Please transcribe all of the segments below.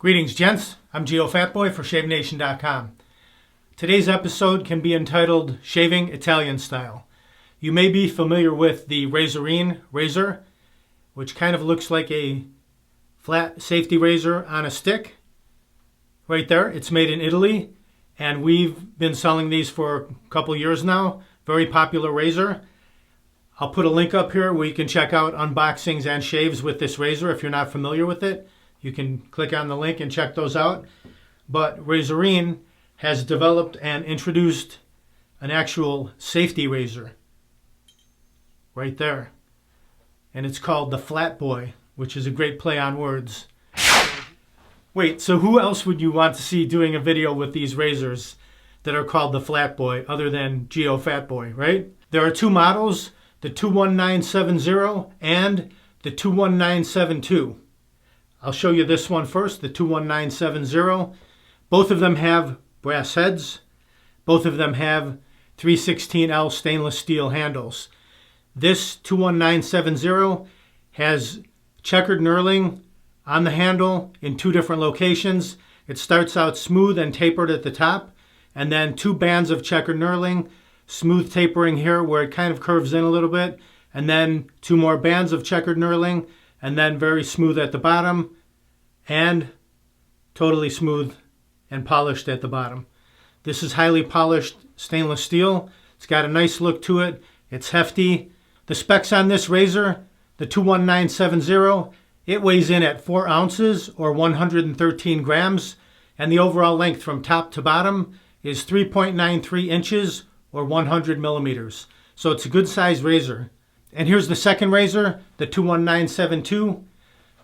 Greetings, gents. I'm Geofatboy for ShaveNation.com. Today's episode can be entitled Shaving Italian Style. You may be familiar with the Razorine razor, which kind of looks like a flat safety razor on a stick. Right there, it's made in Italy, and we've been selling these for a couple years now. Very popular razor. I'll put a link up here where you can check out unboxings and shaves with this razor if you're not familiar with it. You can click on the link and check those out. But Razorine has developed and introduced an actual safety razor right there. And it's called the FLATBOY, which is a great play on words. Wait, so who else would you want to see doing a video with these razors that are called the FLATBOY other than Geofatboy, right? There are two models, the 21970 and the 21972. I'll show you this one first, the 21970. Both of them have brass heads. Both of them have 316L stainless steel handles. This 21970 has checkered knurling on the handle in two different locations. It starts out smooth and tapered at the top, and then two bands of checkered knurling, smooth tapering here where it kind of curves in a little bit, and then two more bands of checkered knurling, and then very smooth at the bottom, and totally smooth and polished at the bottom. This is highly polished stainless steel. It's got a nice look to it. It's hefty. The specs on this razor, the 21970, it weighs in at 4 ounces or 113 grams, and the overall length from top to bottom is 3.93 inches or 100 millimeters. So it's a good sized razor. And here's the second razor, the 21972.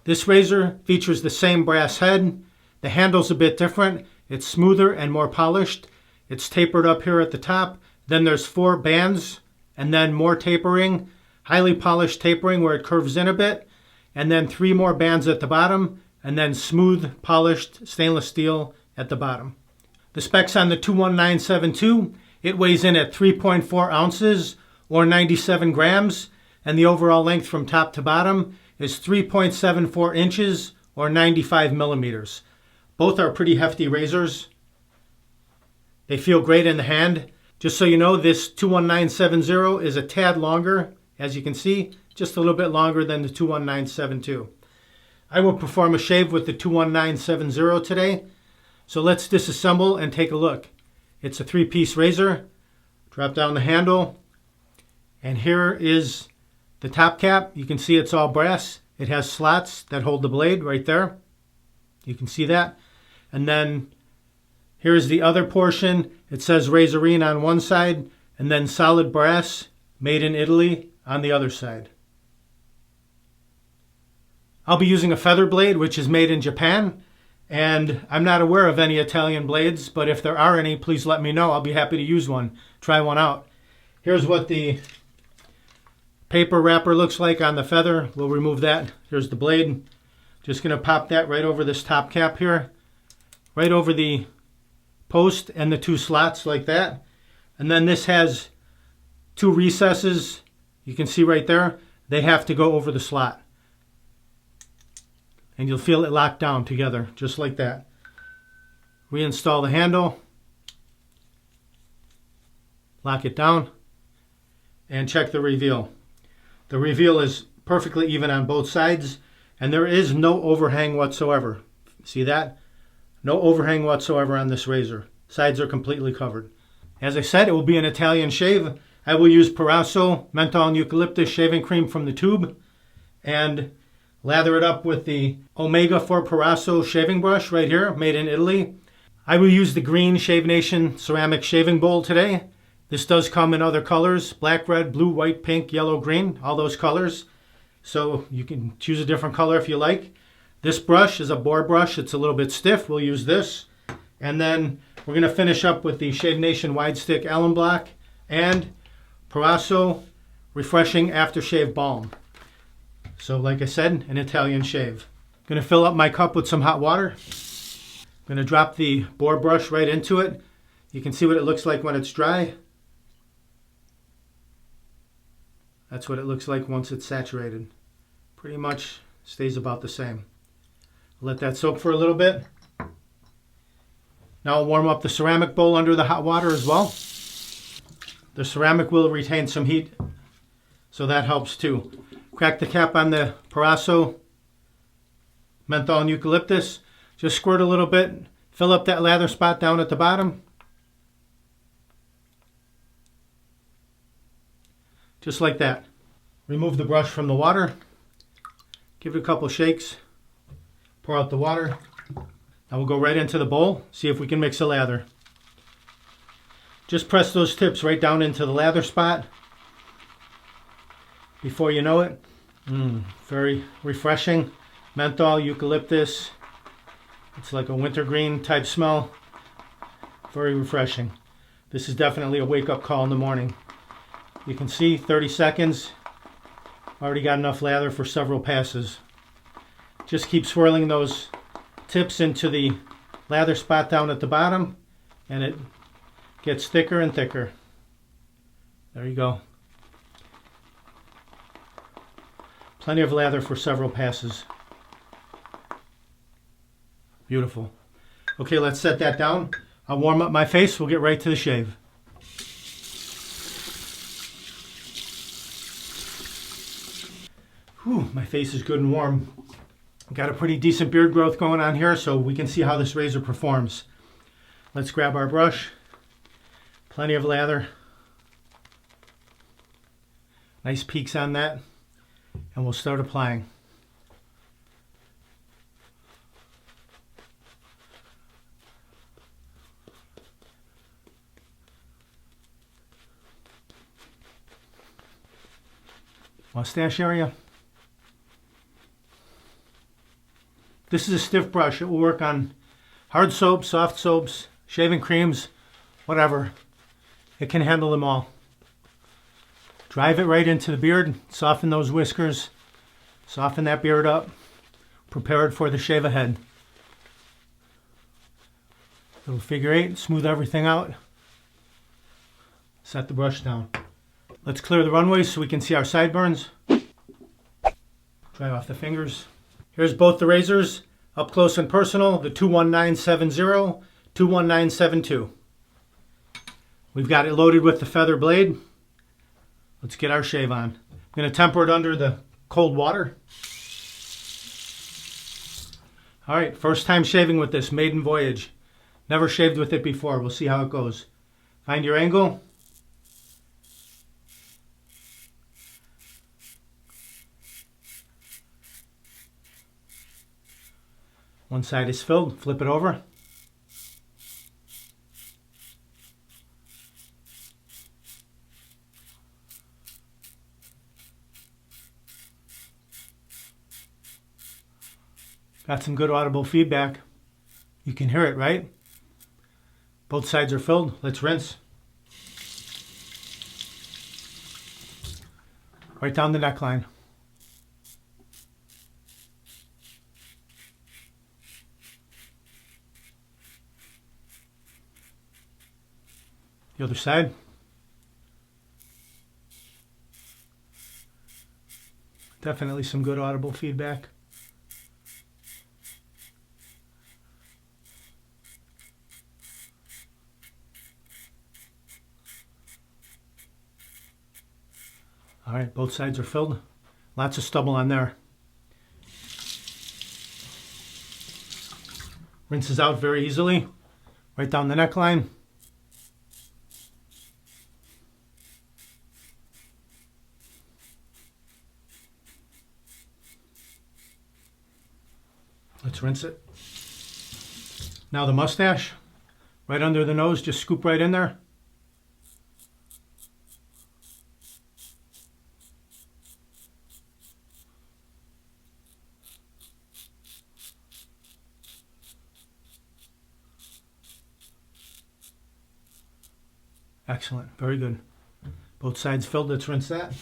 This razor features the same brass head. The handle's a bit different. It's smoother and more polished. It's tapered up here at the top. Then there's 4 bands and then more tapering, highly polished tapering where it curves in a bit, and then 3 more bands at the bottom, and then smooth polished stainless steel at the bottom. The specs on the 21972, it weighs in at 3.4 ounces or 97 grams, and the overall length from top to bottom is 3.74 inches or 95 millimeters. Both are pretty hefty razors. They feel great in the hand. Just so you know, this 21970 is a tad longer, as you can see, just a little bit longer than the 21972. I will perform a shave with the 21970 today. So let's disassemble and take a look. It's a 3-piece razor. Drop down the handle. And here is the top cap. You can see it's all brass. It has slots that hold the blade right there. You can see that. And then here's the other portion. It says Razorine on one side and then solid brass made in Italy on the other side. I'll be using a feather blade, which is made in Japan. And I'm not aware of any Italian blades, but if there are any, please let me know. I'll be happy to use one. Try one out. Here's what the paper wrapper looks like on the feather. We'll remove that. Here's the blade. Just going to pop that right over this top cap here. Right over the post and the 2 slots like that. And then this has 2 recesses. You can see right there. They have to go over the slot. And you'll feel it locked down together, just like that. Reinstall the handle. Lock it down. And check the reveal. The reveal is perfectly even on both sides. And there is no overhang whatsoever. See that? No overhang whatsoever on this razor. Sides are completely covered. As I said, it will be an Italian shave. I will use Parasso Menthol and Eucalyptus shaving cream from the tube. And lather it up with the Omega 4 Parasso shaving brush right here, made in Italy. I will use the green Shave Nation ceramic shaving bowl today. This does come in other colors, black, red, blue, white, pink, yellow, green, all those colors. So you can choose a different color if you like. This brush is a boar brush. It's a little bit stiff. We'll use this. And then we're going to finish up with the Shave Nation Wide Stick Allen Block and Parasso Refreshing Aftershave Balm. So like I said, an Italian shave. I'm going to fill up my cup with some hot water. I'm going to drop the boar brush right into it. You can see what it looks like when it's dry. That's what it looks like once it's saturated. Pretty much stays about the same. Let that soak for a little bit. Now I'll warm up the ceramic bowl under the hot water as well. The ceramic will retain some heat, so that helps too. Crack the cap on the Parazzo menthol and eucalyptus. Just squirt a little bit. Fill up that lather spot down at the bottom. Just like that. Remove the brush from the water. Give it a couple shakes. Pour out the water. Now we'll go right into the bowl. See if we can mix a lather. Just press those tips right down into the lather spot. Before you know it, very refreshing. Menthol, eucalyptus. It's like a wintergreen type smell. Very refreshing. This is definitely a wake-up call in the morning. You can see 30 seconds. Already got enough lather for several passes. Just keep swirling those tips into the lather spot down at the bottom, and it gets thicker and thicker. There you go. Plenty of lather for several passes. Beautiful. Okay, let's set that down. I'll warm up my face. We'll get right to the shave. Whew, my face is good and warm. Got a pretty decent beard growth going on here, so we can see how this razor performs. Let's grab our brush. Plenty of lather. Nice peaks on that. And we'll start applying. Mustache area. This is a stiff brush. It will work on hard soaps, soft soaps, shaving creams, whatever. It can handle them all. Drive it right into the beard, soften those whiskers, soften that beard up, prepare it for the shave ahead. Little figure eight, smooth everything out. Set the brush down. Let's clear the runway so we can see our sideburns. Dry off the fingers. Here's both the razors, up close and personal, the 21970, 21972. We've got it loaded with the feather blade. Let's get our shave on. I'm going to temper it under the cold water. All right, first time shaving with this maiden voyage. Never shaved with it before. We'll see how it goes. Find your angle. One side is filled. Flip it over. Got some good audible feedback. You can hear it, right? Both sides are filled. Let's rinse. Right down the neckline. The other side. Definitely some good audible feedback. All right, both sides are filled. Lots of stubble on there. Rinses out very easily. Right down the neckline. Let's rinse it. Now the mustache. Right under the nose, just scoop right in there. Excellent, very good. Both sides filled, let's rinse that.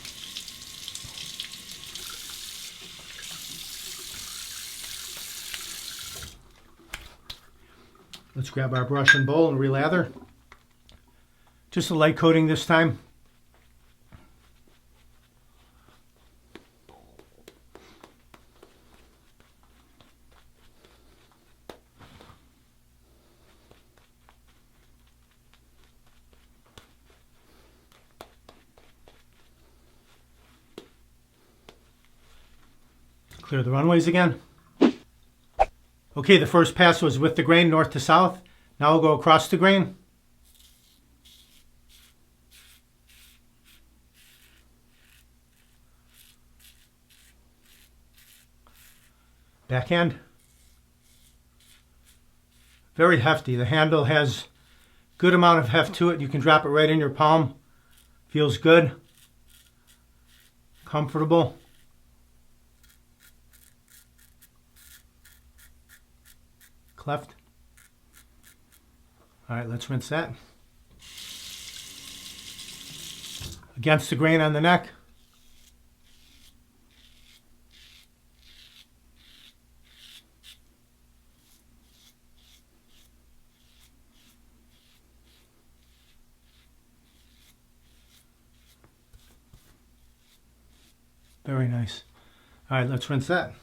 Let's grab our brush and bowl and relather. Just a light coating this time. Clear the runways again. Okay, the first pass was with the grain north to south. Now we'll go across the grain. Backhand. Very hefty. The handle has good amount of heft to it. You can drop it right in your palm. Feels good. Comfortable. Cleft. All right, let's rinse that. Against the grain on the neck. Very nice. All right, let's rinse that.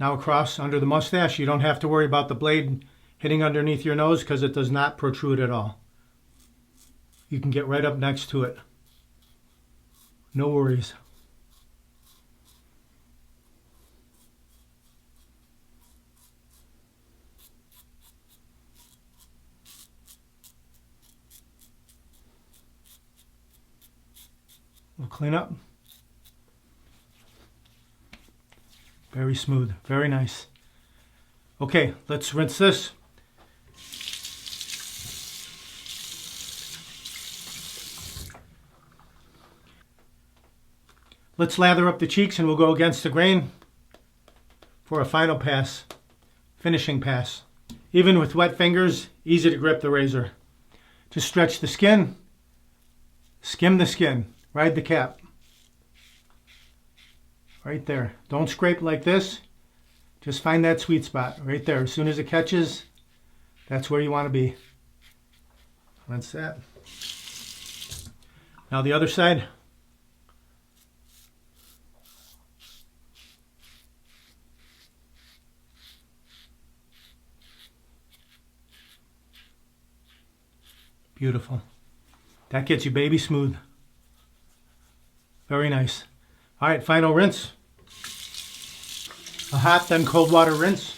Now across under the mustache. You don't have to worry about the blade hitting underneath your nose because it does not protrude at all. You can get right up next to it. No worries. We'll clean up. Very smooth, very nice. Okay, let's rinse this. Let's lather up the cheeks and we'll go against the grain for a final pass, finishing pass. Even with wet fingers, easy to grip the razor. Just stretch the skin, skim the skin, ride the cap. Right there. Don't scrape like this. Just find that sweet spot right there. As soon as it catches, that's where you want to be. Rinse that. Now the other side. Beautiful. That gets you baby smooth. Very nice. All right, final rinse. A hot then cold water rinse.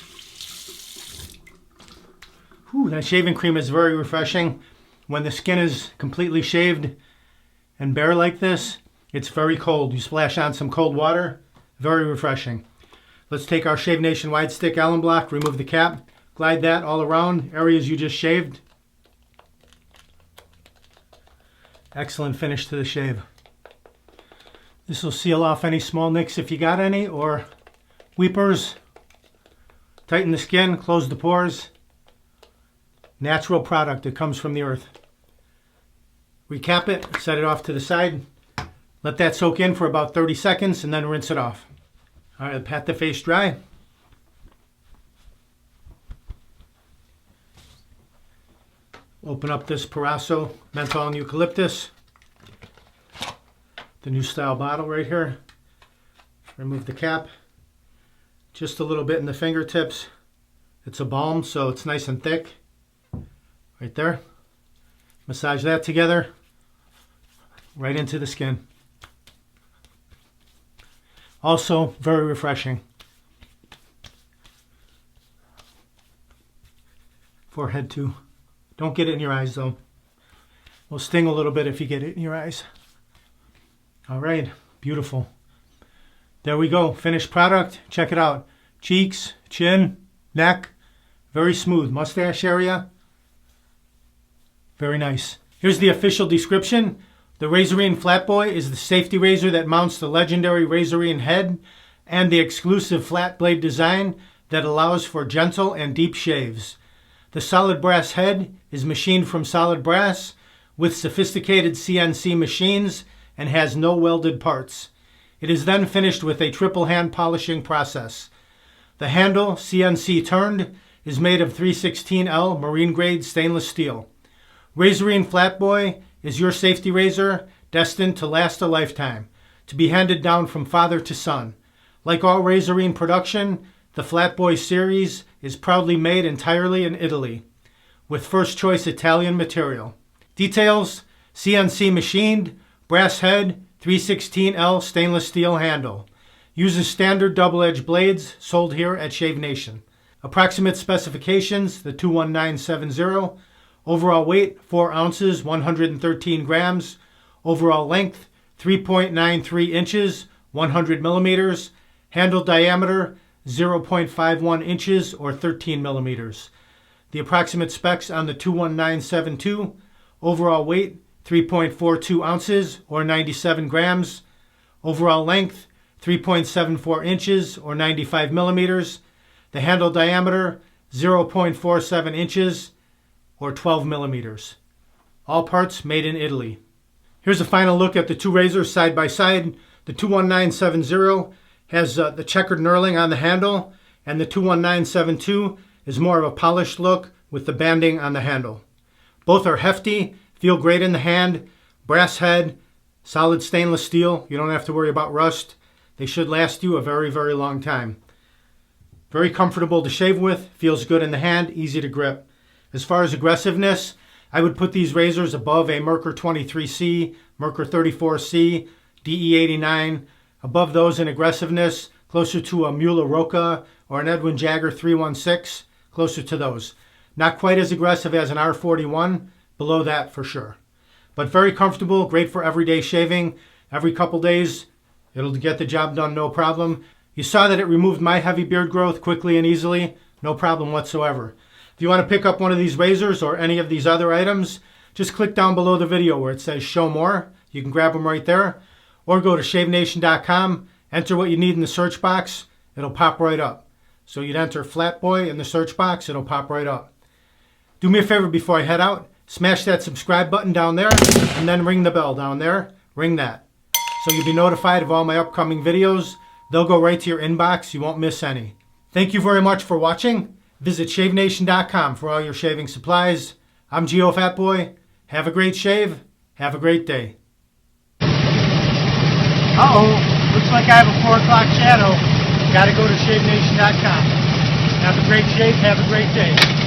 Whew, that shaving cream is very refreshing. When the skin is completely shaved and bare like this, it's very cold. You splash on some cold water, very refreshing. Let's take our Shave Nation wide stick Allen block, remove the cap, glide that all around areas you just shaved. Excellent finish to the shave. This will seal off any small nicks if you got any, or weepers. Tighten the skin, close the pores. Natural product that comes from the earth. Recap it, set it off to the side. Let that soak in for about 30 seconds and then rinse it off. All right, pat the face dry. Open up this Parasso Menthol and Eucalyptus. The new style bottle right here. Remove the cap. Just a little bit in the fingertips. It's a balm, so it's nice and thick. Right there. Massage that together. Right into the skin. Also, very refreshing. Forehead too. Don't get it in your eyes though. It'll sting a little bit if you get it in your eyes. All right, beautiful. There we go, finished product. Check it out. Cheeks, chin, neck, very smooth. Mustache area, very nice. Here's the official description. The Razorine FLATBOY is the safety razor that mounts the legendary Razorine head and the exclusive flat blade design that allows for gentle and deep shaves. The solid brass head is machined from solid brass with sophisticated CNC machines and has no welded parts. It is then finished with a triple hand polishing process. The handle, CNC turned, is made of 316L marine grade stainless steel. Razorine FLATBOY is your safety razor destined to last a lifetime, to be handed down from father to son. Like all Razorine production, the FLATBOY series is proudly made entirely in Italy, with first choice Italian material. Details: CNC machined, brass head, 316L stainless steel handle. Uses standard double-edged blades sold here at Shave Nation. Approximate specifications, the 21970. Overall weight, 4 ounces, 113 grams. Overall length, 3.93 inches, 100 millimeters. Handle diameter, 0.51 inches or 13 millimeters. The approximate specs on the 21972. Overall weight, 3.42 ounces or 97 grams. Overall length, 3.74 inches or 95 millimeters. The handle diameter, 0.47 inches or 12 millimeters. All parts made in Italy. Here's a final look at the two razors side by side. The 21970 has the checkered knurling on the handle, and the 21972 is more of a polished look with the banding on the handle. Both are hefty, feel great in the hand, brass head, solid stainless steel. You don't have to worry about rust. They should last you a very, very long time. Very comfortable to shave with, feels good in the hand, easy to grip. As far as aggressiveness, I would put these razors above a Merkur 23C, Merkur 34C, DE89, above those in aggressiveness, closer to a Mueller Roca or an Edwin Jagger 316, closer to those. Not quite as aggressive as an R41, below that for sure. But very comfortable, great for everyday shaving. Every couple days, it'll get the job done, no problem. You saw that it removed my heavy beard growth quickly and easily, no problem whatsoever. If you want to pick up one of these razors or any of these other items, just click down below the video where it says show more. You can grab them right there, or go to shavenation.com, enter what you need in the search box, it'll pop right up. So you'd enter Flatboy in the search box, it'll pop right up. Do me a favor before I head out, smash that subscribe button down there, and then ring the bell down there, ring that. So you'll be notified of all my upcoming videos. They'll go right to your inbox, you won't miss any. Thank you very much for watching. Visit shavenation.com for all your shaving supplies. I'm Geofatboy. Have a great shave. Have a great day. Uh-oh, looks like I have a 4 o'clock shadow. Gotta go to shavenation.com. Have a great shave. Have a great day.